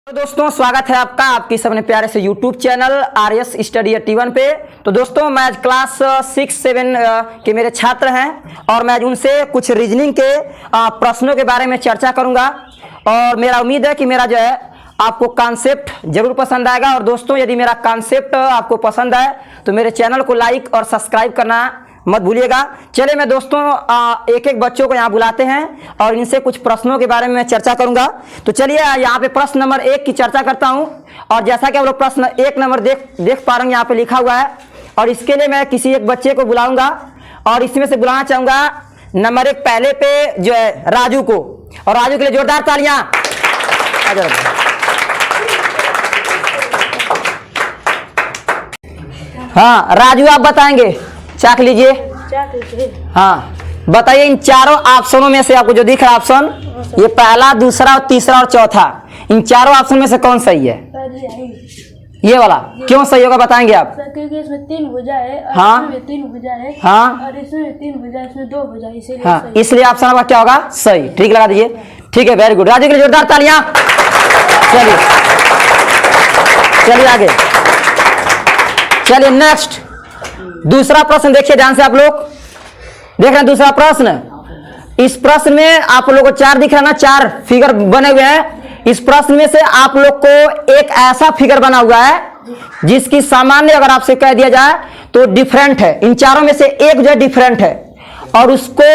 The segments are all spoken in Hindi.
तो दोस्तों स्वागत है आपका आपकी सबने प्यारे से YouTube चैनल RS स्टडी 81 पे। तो दोस्तों मैं आज क्लास 6-7 के मेरे छात्र हैं और मैं आज उनसे कुछ रीजनिंग के प्रश्नों के बारे में चर्चा करूंगा और मेरा उम्मीद है कि मेरा जो है आपको कॉन्सेप्ट जरूर पसंद आएगा। और दोस्तों यदि मेरा कॉन्सेप्ट आपको पसंद आए तो मेरे चैनल को लाइक और सब्सक्राइब करना मत भूलिएगा। चलिए मैं दोस्तों एक एक बच्चों को यहाँ बुलाते हैं और इनसे कुछ प्रश्नों के बारे में मैं चर्चा करूंगा। तो चलिए यहाँ पे प्रश्न नंबर 1 की चर्चा करता हूँ। और जैसा कि आप लोग प्रश्न 1 नंबर देख पा रहे हैं यहाँ पे लिखा हुआ है और इसके लिए मैं किसी एक बच्चे को बुलाऊंगा और इसमें से बुलाना चाहूंगा नंबर 1 पहले पे जो है राजू को। और राजू के लिए जोरदार तालियां। हाँ राजू आप बताएंगे, चाक लीजिए। हाँ बताइए इन चारों ऑप्शनों में से आपको जो दिख रहा है ऑप्शन, ये पहला, दूसरा, तीसरा और चौथा, इन चारों ऑप्शन में से कौन सही है? ये वाला क्यों सही होगा बताएंगे आप? क्योंकि इसमें 3 भुजा है और हाँ इसमें 3 भुजा है। हाँ और इसमें 3 भुजा, इसमें 2 भुजा, इसीलिए हाँ इसलिए ऑप्शन आपका क्या होगा? सही। ठीक लगा दीजिए। ठीक है, वेरी गुड। राजू के लिए जोरदार तालियां। चलिए चलिए आगे चलिए नेक्स्ट दूसरा प्रश्न देखिए ध्यान से। आप लोग देख रहे हैं दूसरा प्रश्न। इस प्रश्न में आप लोगों को 4 दिख रहा है ना, 4 फिगर बने हुए हैं। इस प्रश्न में से आप लोग को एक ऐसा फिगर बना हुआ है जिसकी सामान्य अगर आपसे कह दिया जाए तो डिफरेंट है। इन चारों में से एक जो है डिफरेंट है और उसको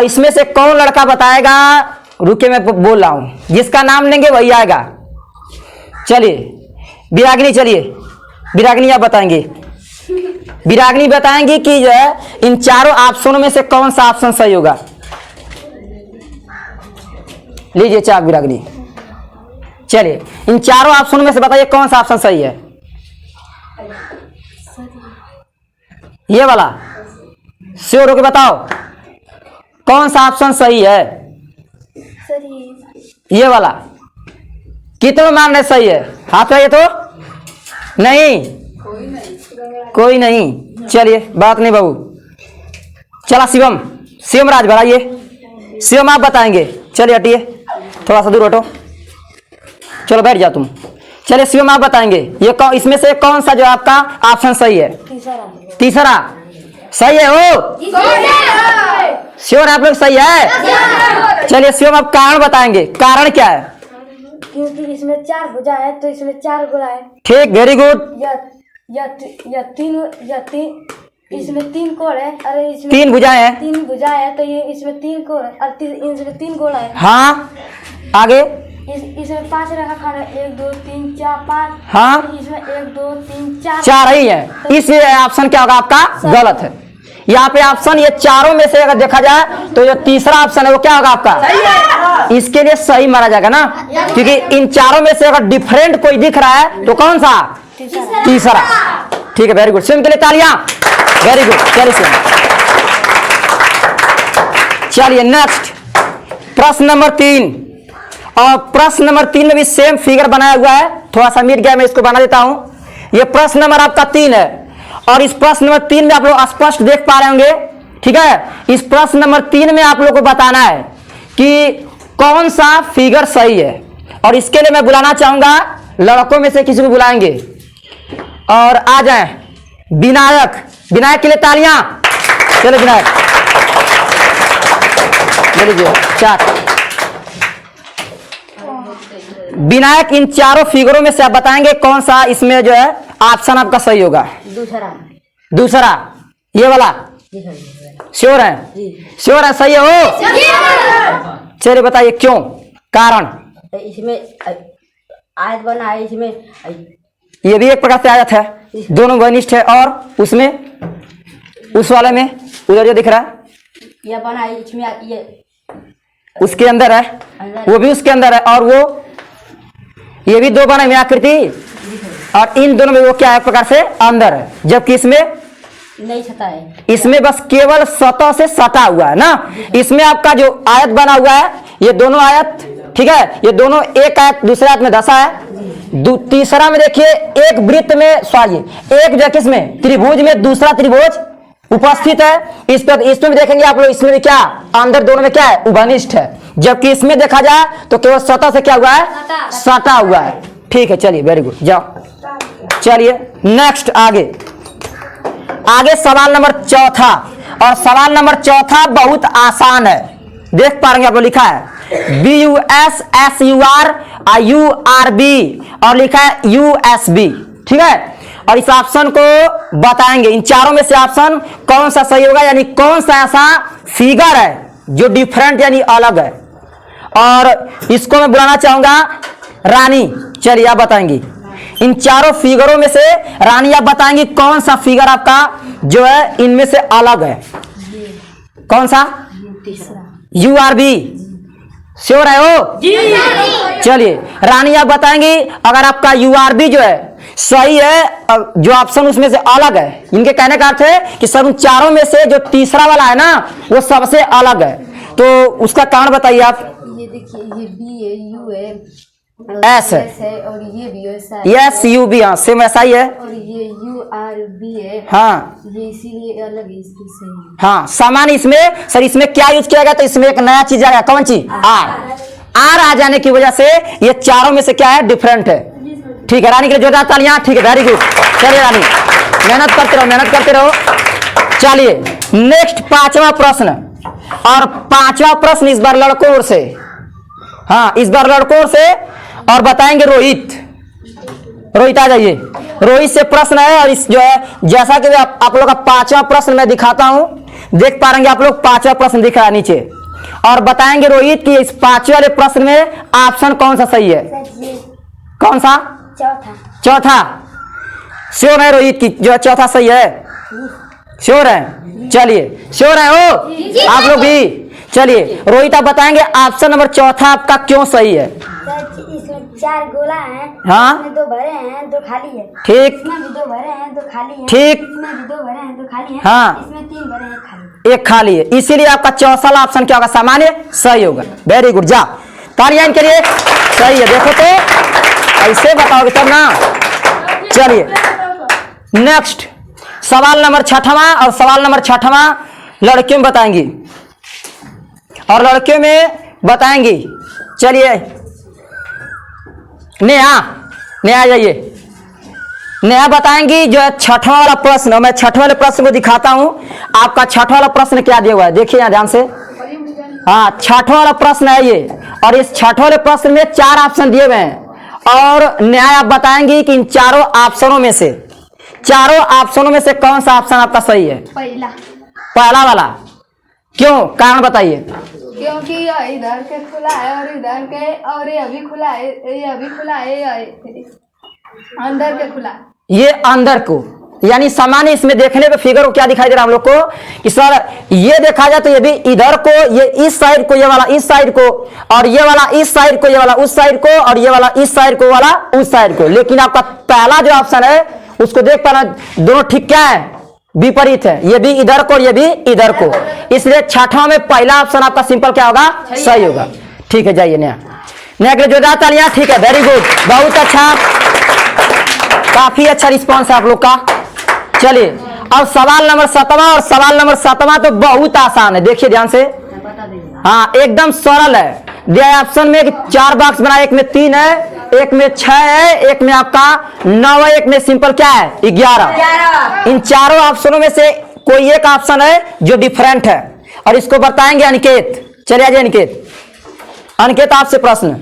इसमें से कौन लड़का बताएगा? रुके मैं बोल रहा हूं, जिसका नाम लेंगे वही आएगा। चलिए विरागिनी, चलिए विरागिनी आप बताएंगे। विरागिनी बताएंगी कि जो है इन चारों ऑप्शनों में से कौन सा ऑप्शन सही होगा। लीजिए चाक विरागिनी। चलिए इन चारों ऑप्शनों में से बताइए कौन सा ऑप्शन सही है। ये वाला श्योर होके बताओ कौन सा ऑप्शन सही है। ये वाला कितने मान रहे सही है? हाथ रहिए तो नहीं, कोई नहीं। चलिए बात नहीं बाबू। चला शिवम, शिवम राज बढ़ाइए। शिवम आप बताएंगे। चलिए हटिए, थोड़ा सा दूर हटो। चलो बैठ जाओ तुम। चलिए शिवम आप बताएंगे ये इसमें से कौन सा जो आपका ऑप्शन सही है? तीसरा सही है। हो श्योर आप लोग सही है? चलिए शिवम आप कारण बताएंगे, कारण क्या है? क्योंकि इसमें 4 भुजा है तो इसमें 4 गोला है। ठीक, वेरी गुड। या तीन इसमें 3 कोण है। अरे इसमें 3 भुजाएं हैं। 3 भुजा है तो ये इसमें 3 कोण है और इसमें 3 गोला है। हाँ आगे इसमें 5 रेखा खंड है। 1 2 3 4 5। हाँ इसमें 1 2 3 4 4 ही है। इसलिए ऑप्शन क्या होगा आपका? गलत है। यहाँ पे ऑप्शन ये चारों में से अगर देखा जाए तो जो तीसरा ऑप्शन है वो क्या होगा आपका? इसके लिए सही माना जाएगा ना, क्योंकि इन चारों में से अगर डिफरेंट कोई दिख रहा है तो कौन सा? तीसरा। ठीक है, वेरी गुड। स्वयं के लिए तालियां। Very good. चलिए नेक्स्ट प्रश्न नंबर 3। और प्रश्न नंबर 3 में भी सेम फिगर बनाया हुआ है। थोड़ा सा मिट गया, मैं इसको बना देता हूं। ये प्रश्न नंबर आपका 3 है और इस प्रश्न नंबर 3 में आप लोग स्पष्ट देख पा रहे होंगे। ठीक है, इस प्रश्न नंबर 3 में आप लोग को बताना है कि कौन सा फिगर सही है। और इसके लिए मैं बुलाना चाहूंगा लड़कों में से किसी को बुलाएंगे और आ जाए विनायक। विनायक के लिए तालियां। चलो विनायक लीजिए चाक। विनायक इन चारों फिगरों में से आप बताएंगे कौन सा इसमें जो है ऑप्शन आपका सही होगा। दूसरा ये वाला श्योर है? श्योर है, सही है हो? चलिए बताइए क्यों, कारण। इसमें आयत बना है, इसमें ये भी एक प्रकार से आयत है, दोनों घनिष्ठ है। और उसमें उस वाले में उधर जो दिख रहा है यह बना है, इसमें ये उसके अंदर है, वो भी उसके अंदर है। और वो ये भी 2 बने हुए आकृति और इन दोनों में वो क्या है? एक प्रकार से अंदर है, जबकि इसमें नहीं छता है। इसमें बस केवल सतह से सटा हुआ है ना। इसमें आपका जो आयत बना हुआ है ये दोनों आयत, ठीक है, ये दोनों एक आयत दूसरे आयत में धसा है। तीसरा में देखिए एक वृत्त में सॉरी एक जो किसमें त्रिभुज में दूसरा त्रिभुज उपस्थित है। इसमें भी देखेंगे आप लोग, इसमें भी क्या अंदर दोनों में क्या है? उभनिष्ठ है। जबकि इसमें देखा जाए तो केवल सतह से क्या हुआ है, सटा हुआ है। ठीक है, चलिए वेरी गुड, जाओ। चलिए नेक्स्ट आगे सवाल नंबर चौथा, और सवाल नंबर चौथा बहुत आसान है, देख पा रहे आप लोग, लिखा है BUSSURURB और लिखा है USB। ठीक है, और इस ऑप्शन को बताएंगे, इन चारों में से ऑप्शन कौन सा सही होगा, यानी कौन सा ऐसा फिगर है जो डिफरेंट यानी अलग है। और इसको मैं बुलाना चाहूंगा रानी। चलिए आप बताएंगी, इन चारों फिगरों में से रानी आप बताएंगी कौन सा फिगर आपका जो है इनमें से अलग है, कौन सा? URB। श्योर है वो? चलिए रानी आप बताएंगी, अगर आपका URB जो है सही है, जो ऑप्शन उसमें से अलग है, इनके कहने का अर्थ है कि सब चारों में से जो तीसरा वाला है ना वो सबसे अलग है, तो उसका कारण बताइए आप। ये देखिए, ये B है, U है, S है, और ये भी वैसा है, SUB, हाँ सेम ऐसा ही है, और ये URB है, हाँ ये इसीलिए अलग है, इसकी सही है। हाँ सामान्य। इसमें सर इसमें क्या यूज किया गया, तो इसमें एक नया चीज आ गया, कौन चीज? आर आ जाने की वजह से ये चारों में से क्या है, डिफरेंट है। ठीक है, रानी के लिए जोरदार तालियां। ठीक है, वेरी गुड। चलिए रानी मेहनत करते रहो, मेहनत करते रहो। चलिए नेक्स्ट पांचवा प्रश्न, और पांचवा प्रश्न इस बार लड़कों ओर से, हाँ इस बार लड़कों ओर से, और बताएंगे रोहित आ जाइए। रोहित से प्रश्न है, और इस जो है जैसा कि आप लोग का पांचवा प्रश्न मैं दिखाता हूं, देख पा रहे आप लोग, पांचवा प्रश्न दिख रहा है नीचे, और बताएंगे रोहित कि इस पांचवे वाले प्रश्न में ऑप्शन कौन सा सही है, कौन सा? चौथा। श्योर है रोहित की जो चौथा सही है? श्योर है? चलिए श्योर है हो आप लोग भी? चलिए रोहित आप बताएंगे ऑप्शन नंबर चौथा आपका क्यों सही है? इसमें 4 गोला है, हाँ इसमें 2 भरे हैं, 2 खाली है, ठीक, इसमें भी 2 भरे हैं, 2 खाली है, ठीक, इसमें भी 2 भरे हैं, 2 खाली है, हाँ, इसमें 3 भरे हैं, खाली एक खाली है, इसीलिए आपका चौथा वाला ऑप्शन क्या होगा, सामान्य सही होगा। वेरी गुड, जा तालियां इनके लिए। सही है, देखो तो ऐसे बताओगे तब ना। चलिए नेक्स्ट सवाल नंबर छठवां, और सवाल नंबर छठवां लड़कियों में बताएंगी, और लड़कियों में बताएंगी। चलिए नेहा जाइए, नेहा बताएंगी जो है छठवां वाला प्रश्न। मैं छठवें वाले प्रश्न को दिखाता हूं, आपका छठवां वाला प्रश्न क्या दिया हुआ है, देखिए यहां ध्यान से। हाँ छठवां वाला प्रश्न है ये, और इस छठवें वाले प्रश्न में 4 ऑप्शन दिए हुए हैं, और न्याय आप बताएंगी कि इन चारों ऑप्शनों में से कौन सा ऑप्शन आपका सही है? पहला वाला। क्यों, कारण बताइए। क्योंकि ये इधर के खुला है, और इधर के, और ये अभी खुला है, ये अभी खुला है, ये अंदर के खुला है, ये अंदर को, यानी सामान्य इसमें देखने पे फिगर को क्या दिखाई दे रहा है हम लोग को कि सर ये देखा जाए तो ये भी इधर को, ये इस साइड को, ये वाला इस साइड को, और ये वाला इस साइड को, ये वाला उस साइड को, और ये वाला इस साइड को, वाला उस साइड को। लेकिन आपका पहला जो ऑप्शन है उसको देख पा रहे दोनों ठीक क्या है, विपरीत है, ये भी इधर को और ये भी इधर को, इसलिए छठवां में पहला ऑप्शन आपका सिंपल क्या होगा, सही होगा। ठीक है, जाइए नया के लिए जोरदार तालियां। ठीक है, वेरी गुड, बहुत अच्छा, काफी अच्छा रिस्पॉन्स है आप लोग का। चलिए अब सवाल नंबर 7वां, और सवाल नंबर 7वां तो बहुत आसान है, देखिए ध्यान से। हाँ एकदम सरल है, दिया ऑप्शन में 4 बॉक्स बना, एक में 3 है, एक में 6 है, एक में आपका 9 है, एक में सिंपल क्या है 11। इन चारों ऑप्शनों में से कोई एक ऑप्शन है जो डिफरेंट है, और इसको बताएंगे अनिकेत। चलिए आइए अनिकेत आपसे प्रश्न।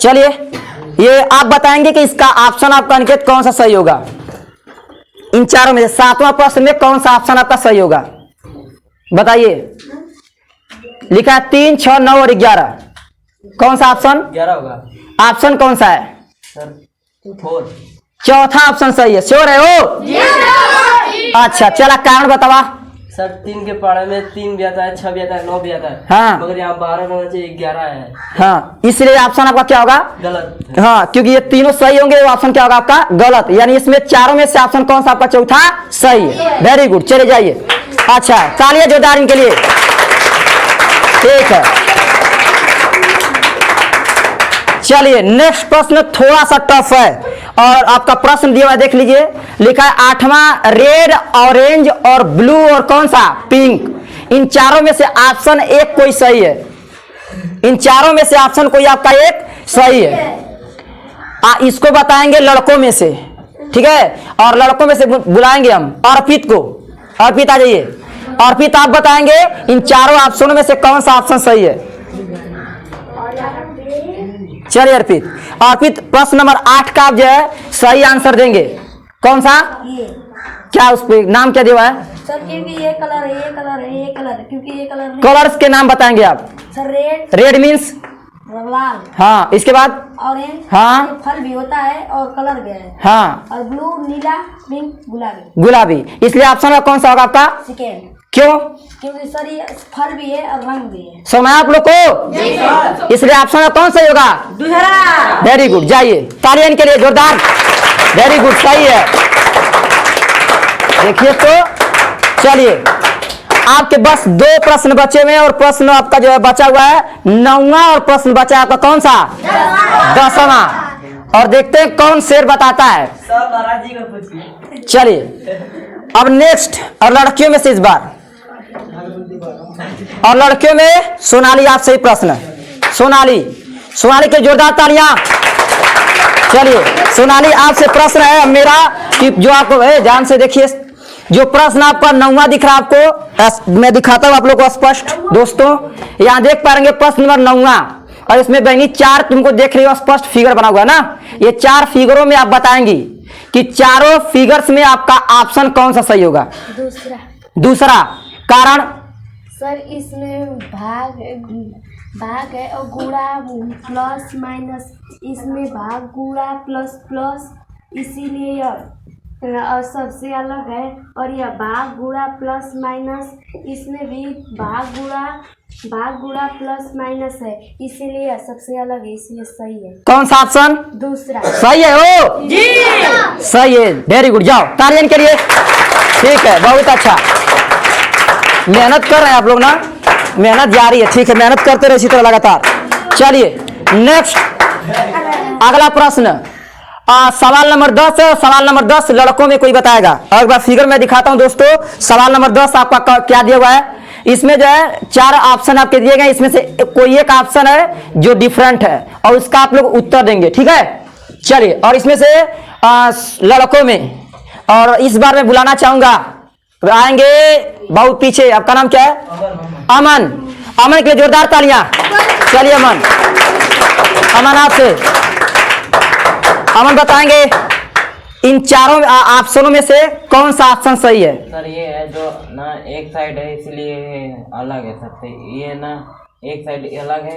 चलिए ये आप बताएंगे कि इसका ऑप्शन आपका अनिकेत कौन सा सही होगा, इन चारों में से 7वां प्रश्न में कौन सा ऑप्शन आपका सही होगा, बताइए। लिखा है 3, 6, 9 और 11, कौन सा ऑप्शन? 11 होगा। ऑप्शन कौन सा है? सर 4। चौथा ऑप्शन सही है, श्योर है वो? अच्छा चला, कारण बतावा। सर 3 के पारे में 3 भी आता है, 6 भी आता है, 9 भी आता है, हाँ मगर यहाँ 12 होना चाहिए, 11 है। हाँ, इसलिए ऑप्शन आपका क्या होगा, गलत। हाँ क्योंकि ये तीनों सही होंगे, वो ऑप्शन क्या होगा आपका गलत, यानी इसमें चारों में से ऑप्शन कौन सा आपका चौथा सही है। वेरी गुड, चले जाइए। अच्छा तालियां जोरदार इनके लिए। ठीक है, चलिए नेक्स्ट प्रश्न थोड़ा सा टफ है, और आपका प्रश्न दिया हुआ है, देख लीजिए। लिखा है 8वां रेड, ऑरेंज और ब्लू और कौन सा पिंक, इन चारों में से ऑप्शन एक कोई सही है, इन चारों में से ऑप्शन कोई आपका एक सही है। इसको बताएंगे लड़कों में से, ठीक है, और लड़कों में से बुलाएंगे हम अर्पित को। अर्पित आ जाइए। अर्पित आप बताएंगे इन चारों ऑप्शनों में से कौन सा ऑप्शन सही है। चलिए अर्पित, अर्पित प्रश्न नंबर 8 का आप जो है सही आंसर देंगे। कौन सा, ये क्या उस पे नाम क्या दिया है सर, क्योंकि ये कलर है, ये कलर है, ये कलर है, क्योंकि ये कलर है। कलर्स के नाम बताएंगे आप। सर रेड, रेड मीन्स लाल, हाँ, इसके बाद ऑरेंज, हाँ, फल भी होता है और कलर भी है, हाँ, और ब्लू, नीला, पिंक, गुलाबी। गुलाबी। इसलिए ऑप्शन में कौन सा होगा आपका, सेकेंड, क्यों, क्योंकि सर ये फल भी है और रंग भी है। समय आप लोग को, इसलिए ऑप्शन में कौन सही होगा, दूसरा। वेरी गुड, जाइए तालियां इनके लिए जोरदार, वेरी गुड, सही है। देखिए तो चलिए, आपके बस 2 प्रश्न बचे हुए हैं और प्रश्न आपका जो है बचा हुआ है 9वां और प्रश्न बचा है आपका कौन सा, 10वां। और देखते हैं कौन शेर बताता है। सब महाराज जी को पूछिए। चलिए अब नेक्स्ट, और लड़कियों में से इस बार, और लड़कियों में सोनाली आप सही प्रश्न। सोनाली, सोनाली के जोरदार तालियां। चलिए सोनाली आपसे प्रश्न है मेरा कि जो आपको ध्यान से देखिए, जो प्रश्न आपका 9वां दिख रहा है आपको, मैं दिखाता हूं आप लोग को स्पष्ट। दोस्तों यहां देख पाएंगे प्रश्न नंबर 9वां, और इसमें बहनी 4 तुमको देख रही हो स्पष्ट फिगर बना हुआ है ना। ये 4 फिगरों में आप बताएंगी कि चारों फिगर्स में आपका ऑप्शन कौन सा सही होगा। दूसरा। दूसरा, कारण सर इसमें भाग है और गुणा प्लस माइनस, इसमें भाग गुणा प्लस प्लस, इसीलिए यह और सबसे अलग है। और यह भाग गुणा प्लस माइनस, इसमें भी भाग गुणा प्लस माइनस है, इसीलिए यह सबसे अलग है, इसलिए सही है। कौन सा ऑप्शन दूसरा। सही है हो जी, सही है, वेरी गुड, जाओ तालियां के लिए। ठीक है, बहुत अच्छा, मेहनत कर रहे हैं आप लोग ना, मेहनत जारी है, ठीक है, मेहनत करते रहे इसी तरह लगातार। चलिए नेक्स्ट, अगला प्रश्न, सवाल नंबर 10 है। सवाल नंबर 10 लड़कों में कोई बताएगा। और एक बार फिगर में दिखाता हूं दोस्तों। सवाल नंबर 10 आपका क्या दिया हुआ है, इसमें जो है 4 ऑप्शन आपके दिए गए, इसमें से कोई एक ऑप्शन है जो डिफरेंट है और उसका आप लोग उत्तर देंगे, ठीक है। चलिए, और इसमें से लड़कों में, और इस बार मैं बुलाना चाहूंगा, आएंगे बहुत पीछे, आपका नाम क्या है, अमन। अमन के लिए जोरदार तालियां। चलिए अमन, अमन आपसे, अमन बताएंगे इन चारों ऑप्शनों में से कौन सा ऑप्शन सही है। सर ये है जो ना एक साइड है इसलिए ये अलग है सबसे, ये ना एक साइड अलग है,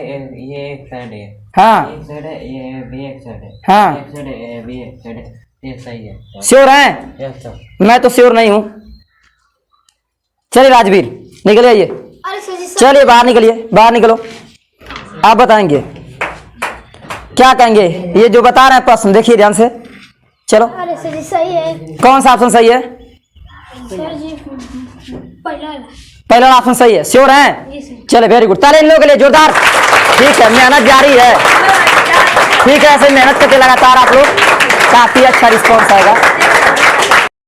ये एक साइड है, हाँ, एक साइड है, ये भी एक साइड है, हाँ, एक साइड है, ये भी एक साइड है, ये सही है। श्योर हैं? Yes sir. मैं तो श्योर नहीं हूं। चलिए राजवीर निकलिए, आइए, चलिए बाहर निकलिए, बाहर निकलो, आप बताएंगे क्या कहेंगे। ये जो बता रहे हैं प्रश्न देखिए ध्यान से, चलो। अरे सर जी सही है। कौन सा ऑप्शन सही है? सर जी पहला ऑप्शन सही है, श्योर हैं? चले, वेरी गुड, ताली इन लोगों के लिए जोरदार। ठीक है, मेहनत जारी है, ठीक है, ऐसे मेहनत करके लगातार आप लोग, काफी अच्छा रिस्पॉन्स आएगा।